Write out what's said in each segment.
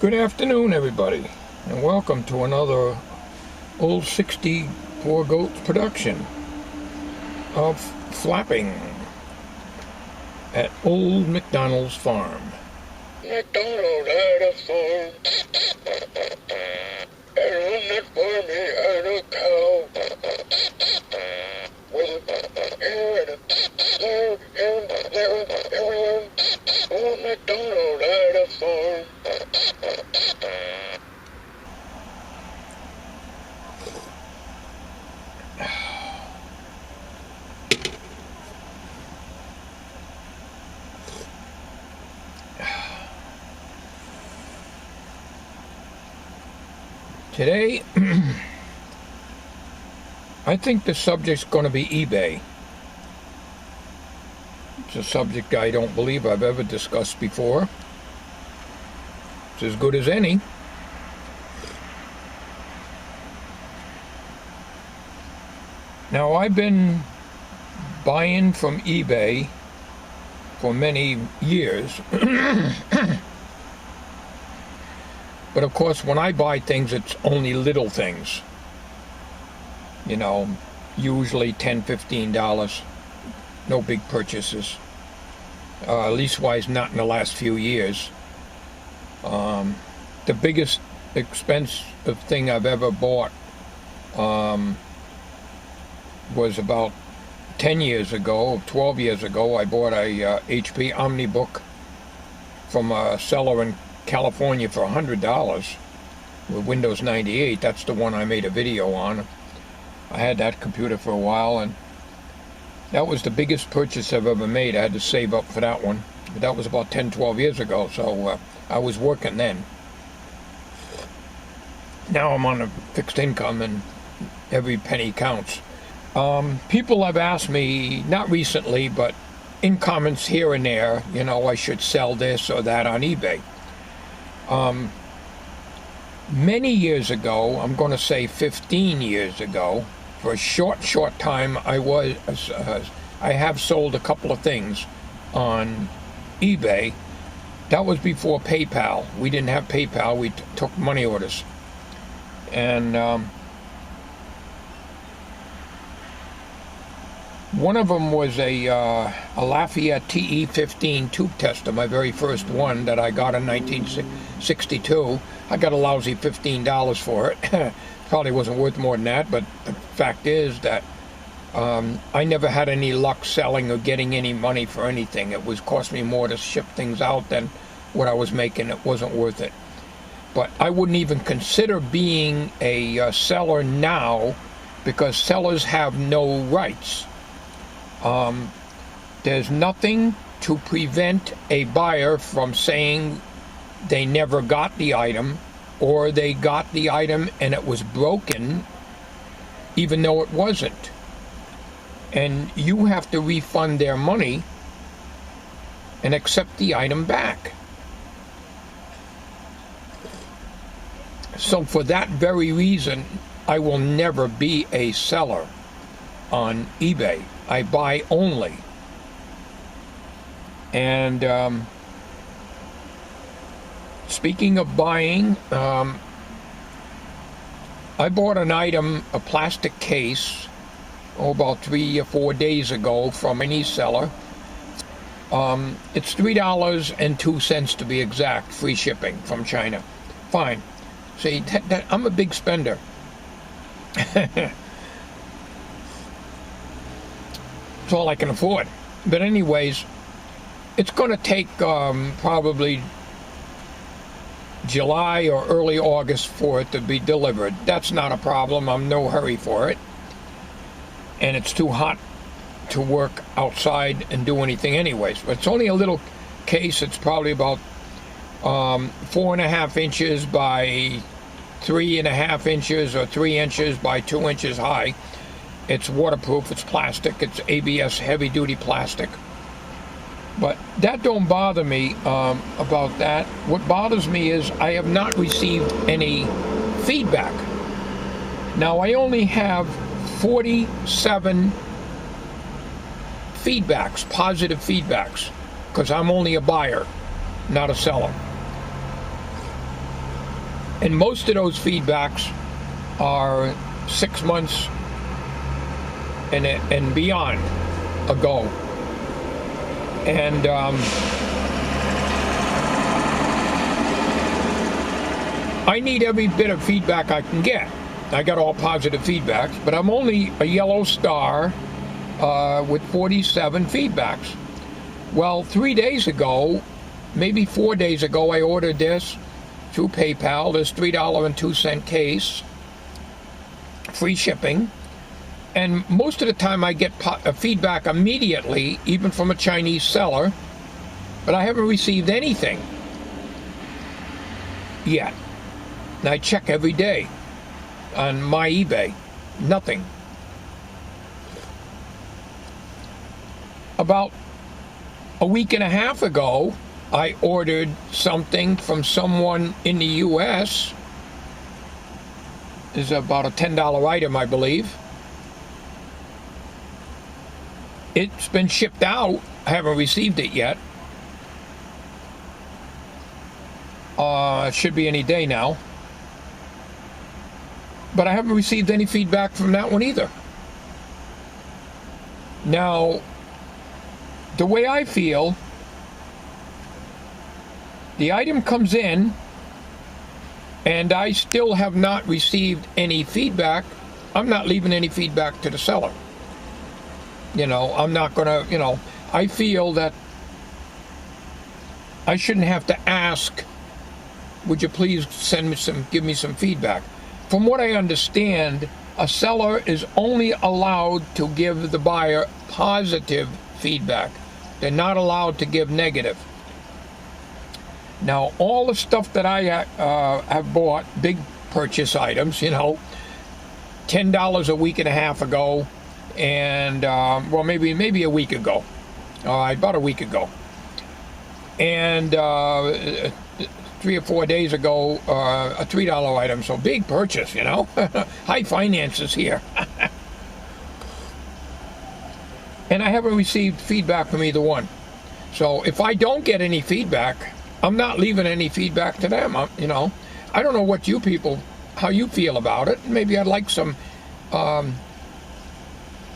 Good afternoon, everybody, and welcome to another Old 64 Goats production of Flapping at Old MacDonald's farm. MacDonald had a farm, and on that farm he had a cow, with here and there, everywhere. Old MacDonald had a farm. Today, I think the subject's going to be eBay. It's a subject I don't believe I've ever discussed before. It's as good as any. Now, I've been buying from eBay for many years. But of course, when I buy things, it's only little things. You know, usually $10, $15. No big purchases. Leastwise, not in the last few years. The biggest expensive thing I've ever bought was about 10 years ago, 12 years ago. I bought a HP Omnibook from a seller in California for $100 with Windows 98. That's the one I made a video on. I had that computer for a while, and that was the biggest purchase I've ever made. I had to save up for that one. But that was about 10, 12 years ago, so I was working then. Now I'm on a fixed income, and every penny counts. People have asked me, not recently, but in comments here and there, you know, I should sell this or that on eBay. Many years ago, I'm going to say 15 years ago, for a short time, I have sold a couple of things on eBay. That was before PayPal. We didn't have PayPal. We took money orders. And one of them was a Lafayette TE15 tube tester, my very first one that I got in 1962. I got a lousy $15 for it. Probably wasn't worth more than that, but the fact is that I never had any luck selling or getting any money for anything. It was cost me more to ship things out than what I was making. It wasn't worth it. But I wouldn't even consider being a seller now, because sellers have no rights. There's nothing to prevent a buyer from saying they never got the item, or they got the item and it was broken even though it wasn't. And you have to refund their money and accept the item back. So for that very reason, I will never be a seller on eBay. I buy only. And speaking of buying, I bought an item, a plastic case, about 3 or 4 days ago from any seller. It's $3.02 to be exact, free shipping from China. Fine. See, I'm a big spender. It's all I can afford. But anyways, it's going to take probably July or early August for it to be delivered. That's not a problem. I'm no hurry for it. And it's too hot to work outside and do anything anyways. But it's only a little case. It's probably about 4.5 inches by 3.5 inches, or 3 inches by 2 inches high. It's waterproof. It's plastic. It's ABS heavy-duty plastic. But that don't bother me about that. What bothers me is I have not received any feedback. Now, I only have 47 feedbacks, positive feedbacks, because I'm only a buyer, not a seller. And most of those feedbacks are 6 months and beyond ago. And I need every bit of feedback I can get. I got all positive feedbacks, but I'm only a yellow star with 47 feedbacks. Well, 3 days ago, maybe 4 days ago, I ordered this through PayPal, this $3.02 case, free shipping. And most of the time I get feedback immediately, even from a Chinese seller, but I haven't received anything yet. And I check every day on my eBay, nothing. About a week and a half ago, I ordered something from someone in the US. It's about a $10 item, I believe. It's been shipped out. I haven't received it yet. It should be any day now. But I haven't received any feedback from that one either. Now, the way I feel, the item comes in and I still have not received any feedback. I'm not leaving any feedback to the seller. You know, I'm not gonna, I feel that I shouldn't have to ask, would you please give me some feedback? From what I understand, a seller is only allowed to give the buyer positive feedback. They're not allowed to give negative. Now, all the stuff that I have bought, big purchase items, $10 a week and a half ago, and well, maybe a week ago. About a week ago, and 3 or 4 days ago, a $3 item. So big purchase, high finances here. And I haven't received feedback from either one. So if I don't get any feedback, I'm not leaving any feedback to them. I don't know what how you feel about it. Maybe I'd like some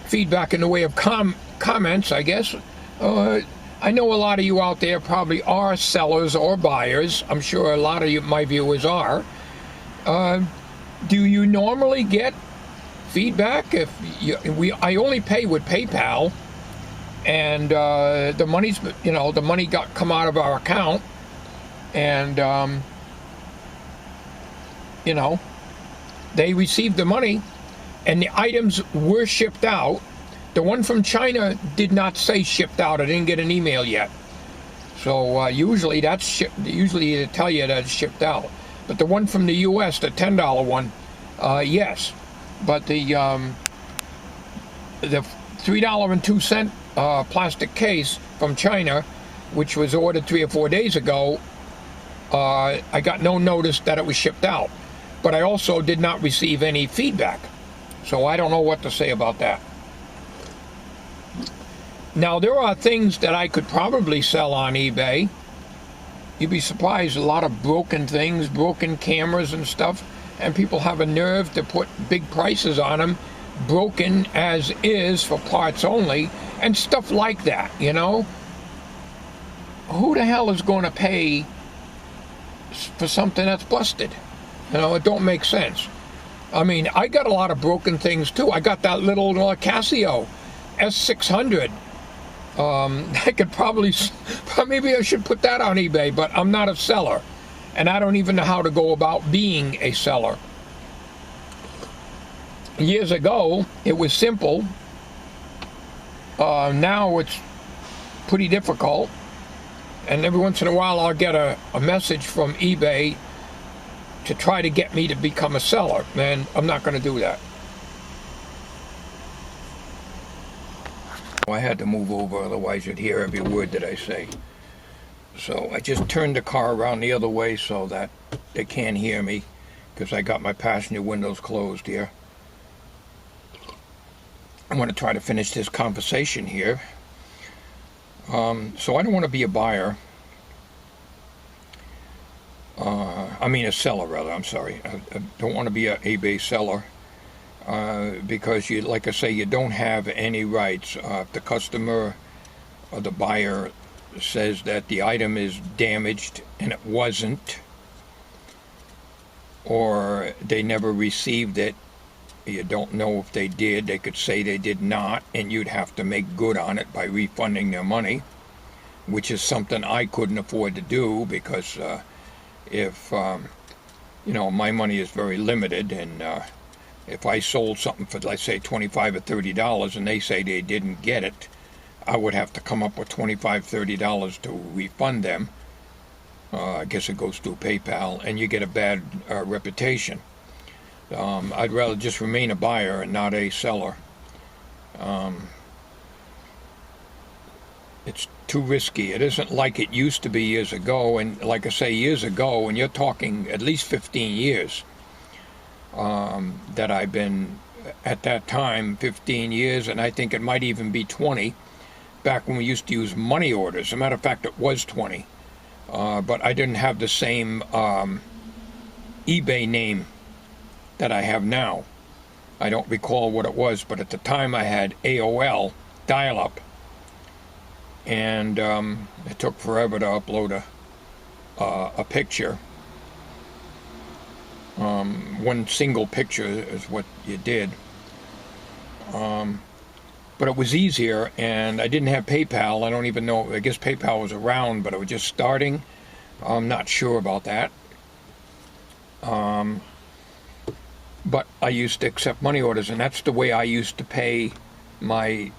feedback in the way of comments, I guess. I know a lot of you out there probably are sellers or buyers. I'm sure a lot of my viewers are. Do you normally get feedback? I only pay with PayPal, and the money come out of our account, and they received the money, and the items were shipped out. The one from China did not say shipped out. I didn't get an email yet. So usually usually they tell you that it's shipped out. But the one from the US, the $10 one, yes. But the $3.02 plastic case from China, which was ordered 3 or 4 days ago, I got no notice that it was shipped out. But I also did not receive any feedback. So I don't know what to say about that. Now, there are things that I could probably sell on eBay. You'd be surprised, a lot of broken things, broken cameras and stuff, and people have a nerve to put big prices on them, broken as is for parts only, and stuff like that, Who the hell is going to pay for something that's busted? It don't make sense. I mean, I got a lot of broken things too. I got that little Casio S600. I could maybe I should put that on eBay, but I'm not a seller, and I don't even know how to go about being a seller. Years ago, it was simple. Now it's pretty difficult, and every once in a while I'll get a message from eBay to try to get me to become a seller, and I'm not going to do that. I had to move over, otherwise you'd hear every word that I say. So I just turned the car around the other way so that they can't hear me, because I got my passenger windows closed here. I want to try to finish this conversation here. So I don't want to be a buyer. I mean a seller rather. I'm sorry. I don't want to be a eBay seller because you, like I say, you don't have any rights. If the customer or the buyer says that the item is damaged and it wasn't, or they never received it, you don't know if they did. They could say they did not, and you'd have to make good on it by refunding their money, which is something I couldn't afford to do because if my money is very limited, and if I sold something for, let's say, $25 or $30, and they say they didn't get it, I would have to come up with $25, $30 to refund them. I guess it goes through PayPal, and you get a bad reputation. I'd rather just remain a buyer and not a seller. It's too risky. It isn't like it used to be years ago, and like I say, years ago, and you're talking at least 15 years that I've been, at that time, 15 years, and I think it might even be 20, back when we used to use money orders. As a matter of fact, it was 20. But I didn't have the same eBay name that I have now. I don't recall what it was, but at the time I had AOL dial-up, and it took forever to upload a picture. One single picture is what you did. But it was easier, and I didn't have PayPal. I don't even know. I guess PayPal was around, but it was just starting. I'm not sure about that. But I used to accept money orders, and that's the way I used to pay my,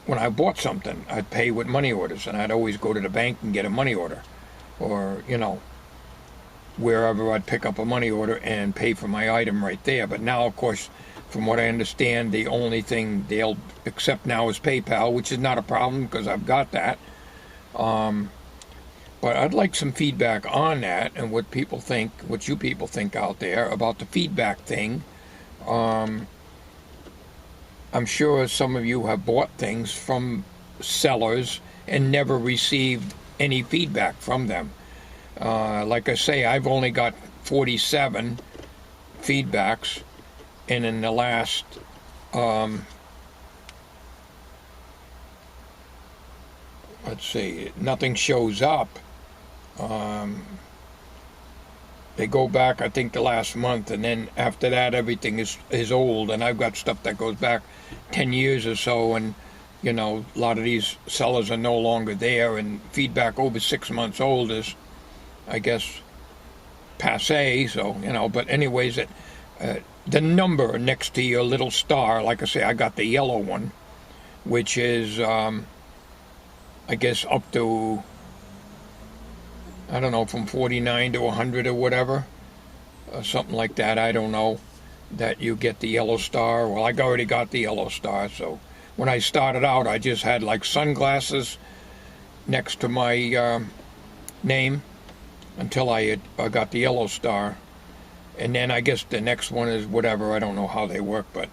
when I bought something, I'd pay with money orders, and I'd always go to the bank and get a money order, or, wherever I'd pick up a money order and pay for my item right there. But now, of course, from what I understand, the only thing they'll accept now is PayPal, which is not a problem because I've got that. But I'd like some feedback on that and what people think, what you people think out there about the feedback thing. I'm sure some of you have bought things from sellers and never received any feedback from them. Like I say, I've only got 47 feedbacks, and in the last let's see, nothing shows up. They go back, I think, the last month, and then after that everything is old, and I've got stuff that goes back 10 years or so, and a lot of these sellers are no longer there, and feedback over 6 months old is, I guess, passe. So but anyways, the number next to your little star, like I say, I got the yellow one, which is I guess up to, I don't know, from 49 to 100 or whatever, something like that. I don't know, that you get the yellow star. Well, I already got the yellow star. So when I started out, I just had like sunglasses next to my name until I got the yellow star. And then I guess the next one is whatever. I don't know how they work, but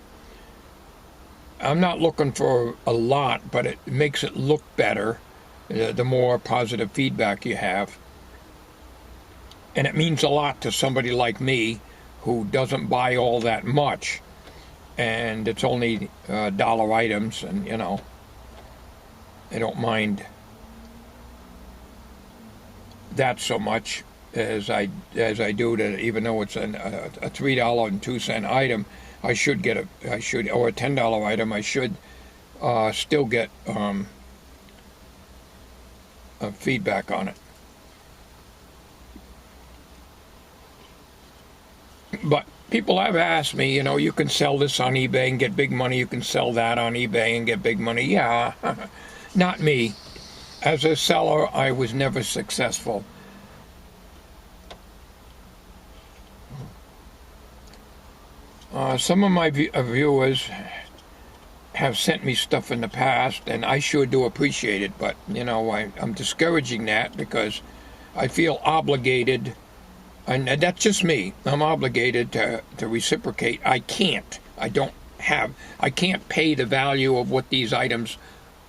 I'm not looking for a lot, but it makes it look better the more positive feedback you have. And it means a lot to somebody like me who doesn't buy all that much, and it's only dollar items, and I don't mind that so much as I do to, even though it's a $3.02 item, or a $10 item, I should still get feedback on it. But people have asked me, you can sell this on eBay and get big money, you can sell that on eBay and get big money. Yeah, not me. As a seller, I was never successful. Some of my viewers have sent me stuff in the past, and I sure do appreciate it, but I'm discouraging that because I feel obligated, and that's just me. I'm obligated to reciprocate. I can't pay the value of what these items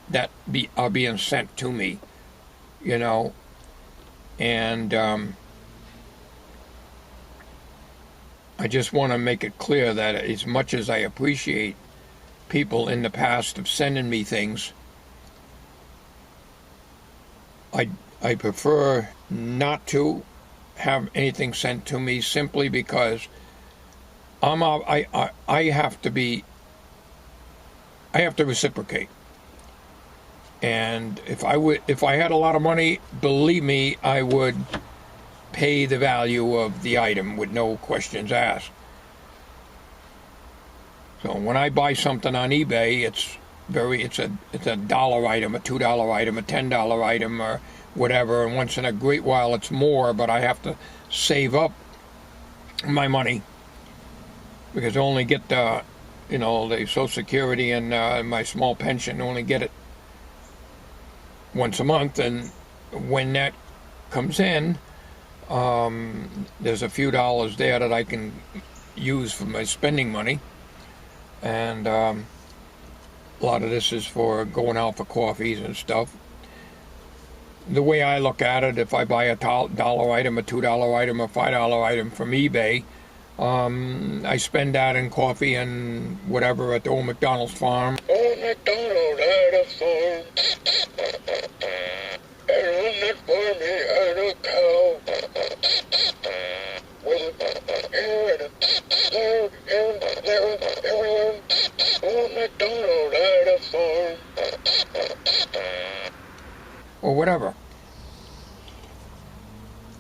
that are being sent to me, and I just want to make it clear that as much as I appreciate people in the past of sending me things, I prefer not to have anything sent to me simply because I have to reciprocate. And if I had a lot of money, believe me, I would pay the value of the item with no questions asked. So when I buy something on eBay, it's a dollar item, a $2 item, a $10 item, or whatever. And once in a great while, it's more, but I have to save up my money because I only get the Social Security and my small pension. I only get it once a month, and when that comes in, there's a few dollars there that I can use for my spending money, and a lot of this is for going out for coffees and stuff. The way I look at it, if I buy a dollar item, a $2 item, a $5 item from eBay, I spend that in coffee and whatever at the old McDonald's farm. Old MacDonald had a farm, and on that farm he had a cow. With here and there and everywhere, old MacDonald had a farm. Or whatever.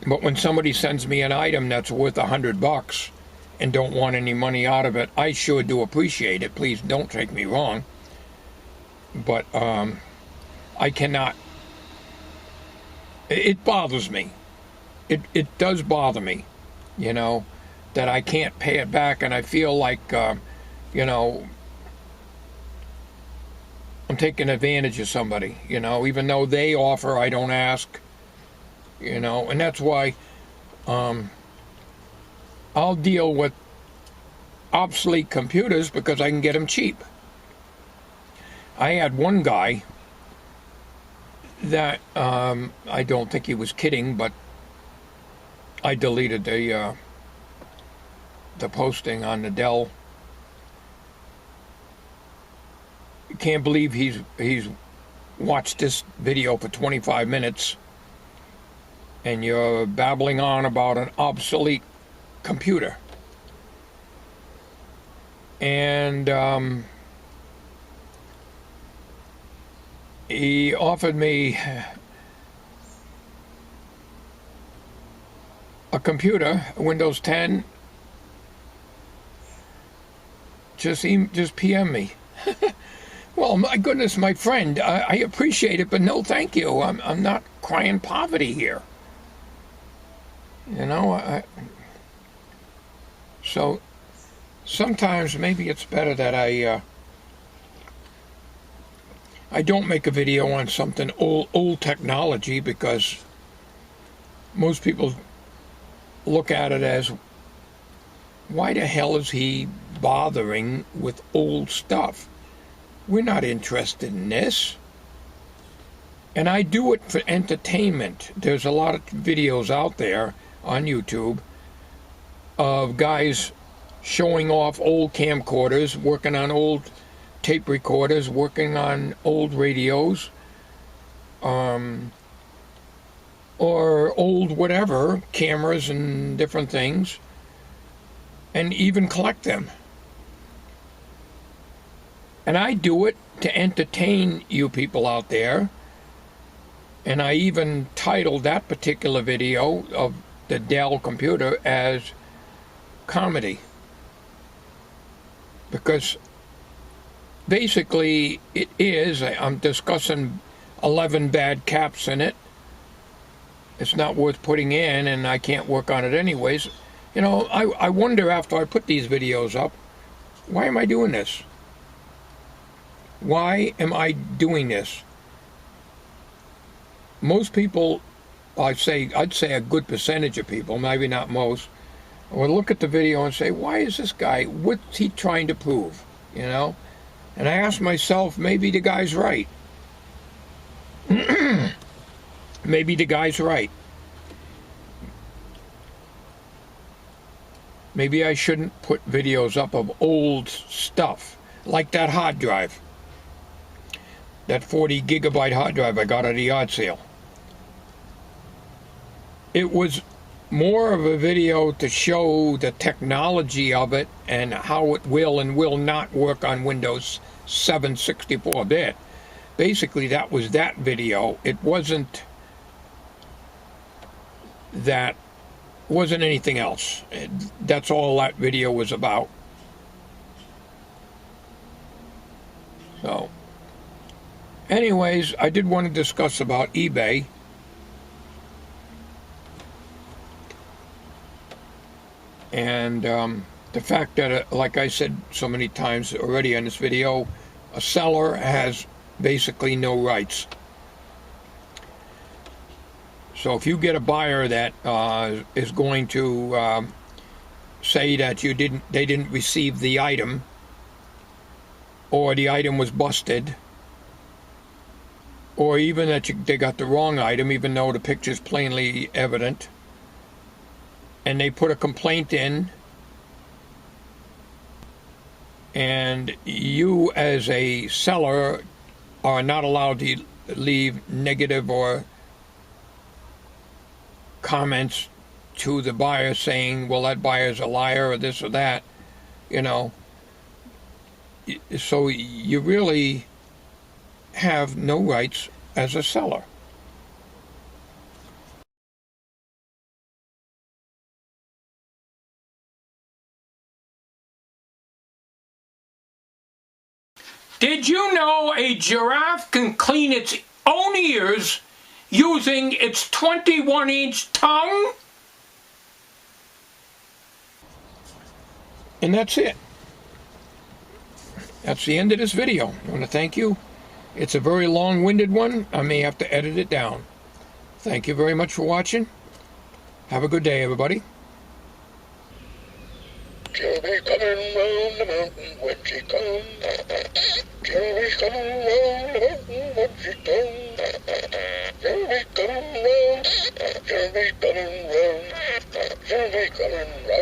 But when somebody sends me an item that's worth $100 and don't want any money out of it, I sure do appreciate it. Please don't take me wrong. But I cannot. It bothers me. It does bother me, that I can't pay it back, and I feel like, I'm taking advantage of somebody, even though they offer, I don't ask, and that's why I'll deal with obsolete computers because I can get them cheap. I had one guy that I don't think he was kidding, but I deleted the posting on the Dell. Can't believe he's watched this video for 25 minutes and you're babbling on about an obsolete computer. And he offered me a computer, Windows 10. Just PM me. Well, my goodness, my friend, I appreciate it, but no thank you. I'm not crying poverty here. So sometimes maybe it's better that I don't make a video on something old technology, because most people look at it as, why the hell is he bothering with old stuff? We're not interested in this. And I do it for entertainment. There's a lot of videos out there on YouTube of guys showing off old camcorders, working on old tape recorders, working on old radios, or old whatever, cameras and different things, and even collect them. And I do it to entertain you people out there. And I even titled that particular video of the Dell computer as comedy. Because basically it is, I'm discussing 11 bad caps in it. It's not worth putting in, and I can't work on it anyways. I wonder after I put these videos up, why am I doing this? Why am I doing this? Most people, I'd say a good percentage of people, maybe not most, would look at the video and say, why is this guy, what's he trying to prove? And I ask myself, maybe the guy's right. Maybe the guy's right. maybe I shouldn't put videos up of old stuff, like that hard drive. That 40 gigabyte hard drive I got at a yard sale. It was more of a video to show the technology of it and how it will and will not work on Windows 7 64-bit. Basically, that was that video. It wasn't anything else. That's all that video was about. So, anyways, I did want to discuss about eBay. And the fact that, like I said so many times already in this video, a seller has basically no rights. So if you get a buyer that is going to say that they didn't receive the item, or the item was busted, or even that they got the wrong item, even though the picture's plainly evident, and they put a complaint in, and you as a seller are not allowed to leave negative or comments to the buyer saying, well, that buyer's a liar or this or that, so you really have no rights as a seller. Did you know a giraffe can clean its own ears using its 21-inch tongue? And that's it. That's the end of this video. I want to thank you. It's a very long-winded one. I may have to edit it down. Thank you very much for watching. Have a good day, everybody. She'll be coming round the mountain when she comes. She'll be coming round the mountain when she comes. She'll be coming round. She'll be coming round. She'll be coming round.